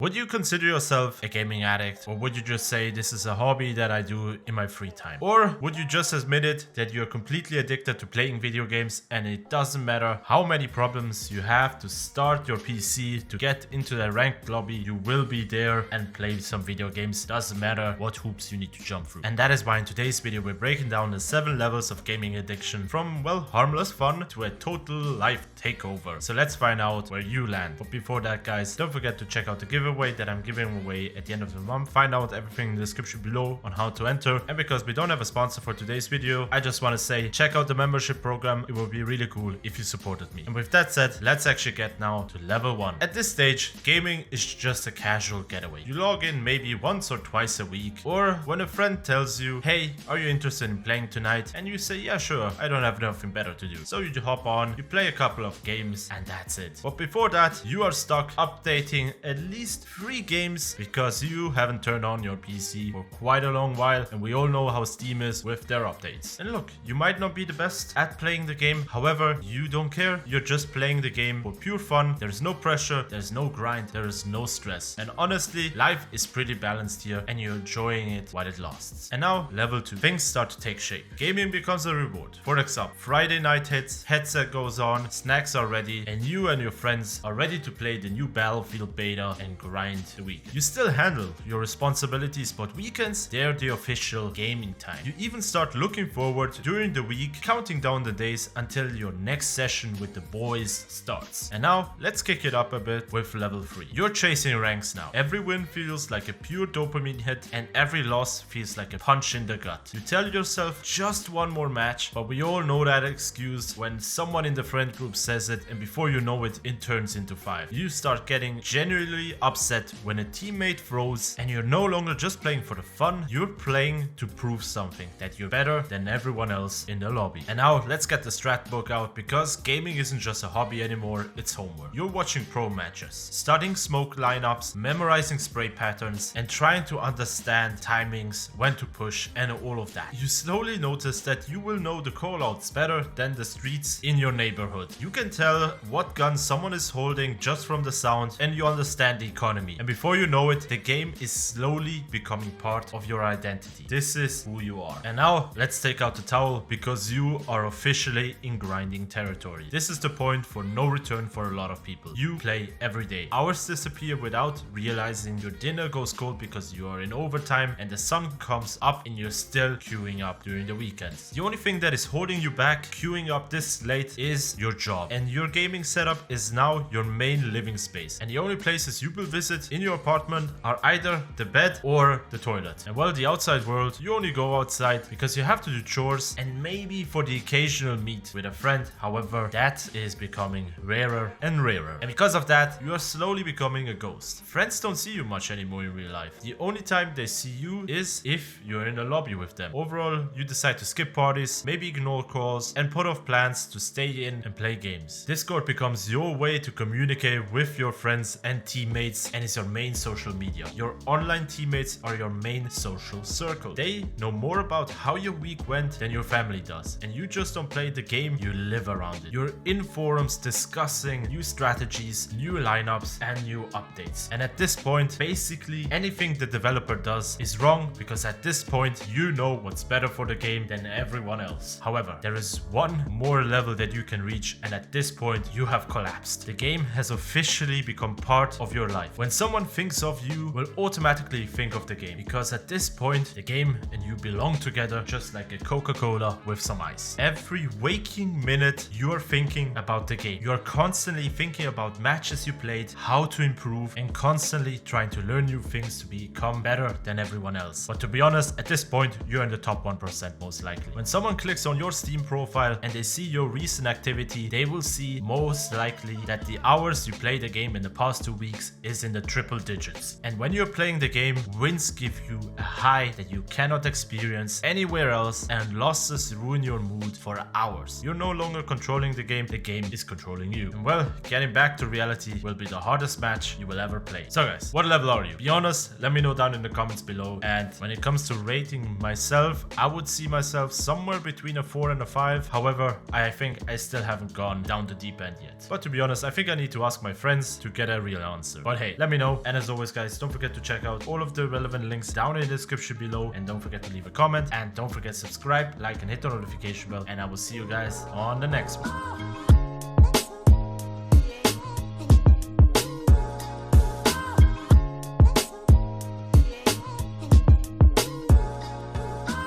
Would you consider yourself a gaming addict, or would you just say this is a hobby that I do in my free time? Or would you just admit it that you're completely addicted to playing video games and it doesn't matter how many problems you have to start your PC to get into the ranked lobby, you will be there and play some video games, doesn't matter what hoops you need to jump through. And that is why in today's video we're breaking down the 7 levels of gaming addiction, from, well, harmless fun to a total life takeover. So let's find out where you land. But before that, guys, don't forget to check out the giveaway that I'm giving away at the end of the month. Find out everything in the description below on how to enter. And because we don't have a sponsor for today's video, I just want to say check out the membership program. It would be really cool if you supported me. And with that said, let's actually get now to level 1. At this stage, gaming is just a casual getaway. You log in maybe once or twice a week, or when a friend tells you, hey, are you interested in playing tonight? And you say, yeah, sure, I don't have nothing better to do. So you hop on, you play a couple of games, and that's it. But before that, you are stuck updating at least 3 games because you haven't turned on your PC for quite a long while, and we all know how Steam is with their updates. And look, you might not be the best at playing the game, however, you don't care. You're just playing the game for pure fun. There's no pressure, there's no grind, there is no stress. And honestly, life is pretty balanced here and you're enjoying it while it lasts. And now, level 2. Things start to take shape. Gaming becomes a reward. For example, Friday night hits, headset goes on, snacks are ready, and you and your friends are ready to play the new Battlefield beta and grind the week. You still handle your responsibilities, but weekends, they're the official gaming time. You even start looking forward during the week, counting down the days until your next session with the boys starts. And now, let's kick it up a bit with level 3. You're chasing ranks now. Every win feels like a pure dopamine hit, and every loss feels like a punch in the gut. You tell yourself just one more match, but we all know that excuse when someone in the friend group says it, and before you know it, it turns into 5. You start getting genuinely upset when a teammate throws, and you're no longer just playing for the fun, you're playing to prove something, that you're better than everyone else in the lobby. And now let's get the strat book out, because gaming isn't just a hobby anymore, it's homework. You're watching pro matches, studying smoke lineups, memorizing spray patterns, and trying to understand timings, when to push, and all of that. You slowly notice that you will know the callouts better than the streets in your neighborhood. You can tell what gun someone is holding just from the sound, and you understand the economy. And before you know it, the game is slowly becoming part of your identity. This is who you are. And now let's take out the towel, because you are officially in grinding territory. This is the point for no return for a lot of people. You play every day. Hours disappear without realizing. Your dinner goes cold because you are in overtime, and the sun comes up and you're still queuing up during the weekends. The only thing that is holding you back queuing up this late is your job, and your gaming setup is now your main living space. And the only places you will visit in your apartment are either the bed or the toilet. And while the outside world, you only go outside because you have to do chores and maybe for the occasional meet with a friend. However, that is becoming rarer and rarer. And because of that, you are slowly becoming a ghost. Friends don't see you much anymore in real life. The only time they see you is if you're in a lobby with them. Overall, you decide to skip parties, maybe ignore calls, and put off plans to stay in and play games. Discord becomes your way to communicate with your friends and teammates, and is your main social media. Your online teammates are your main social circle. They know more about how your week went than your family does, and you just don't play the game, you live around it. You're in forums discussing new strategies, new lineups, and new updates. And at this point, basically anything the developer does is wrong, because at this point you know what's better for the game than everyone else. However, there is one more level that you can reach, and at this point you have collapsed. The game has officially become part of your life. When someone thinks of you, will automatically think of the game, because at this point the game and you belong together just like a Coca-Cola with some ice. Every waking minute you are thinking about the game. You are constantly thinking about matches you played, how to improve, and constantly trying to learn new things to become better than everyone else. But to be honest, at this point you're in the top 1% most likely. When someone clicks on your Steam profile and they see your recent activity, they will see most likely that the hours you played the game in the past 2 weeks is in the triple digits. And when you're playing the game, wins give you a high that you cannot experience anywhere else, and losses ruin your mood for hours. You're no longer controlling the game is controlling you. And well, getting back to reality will be the hardest match you will ever play. So guys, what level are you? Be honest, let me know down in the comments below. And when it comes to rating myself, I would see myself somewhere between a 4 and a 5. However, I think I still haven't gone gone down the deep end yet. But to be honest, I think I need to ask my friends to get a real answer. But hey, let me know. And as always, guys, don't forget to check out all of the relevant links down in the description below. And don't forget to leave a comment. And don't forget to subscribe, like, and hit the notification bell. And I will see you guys on the next one.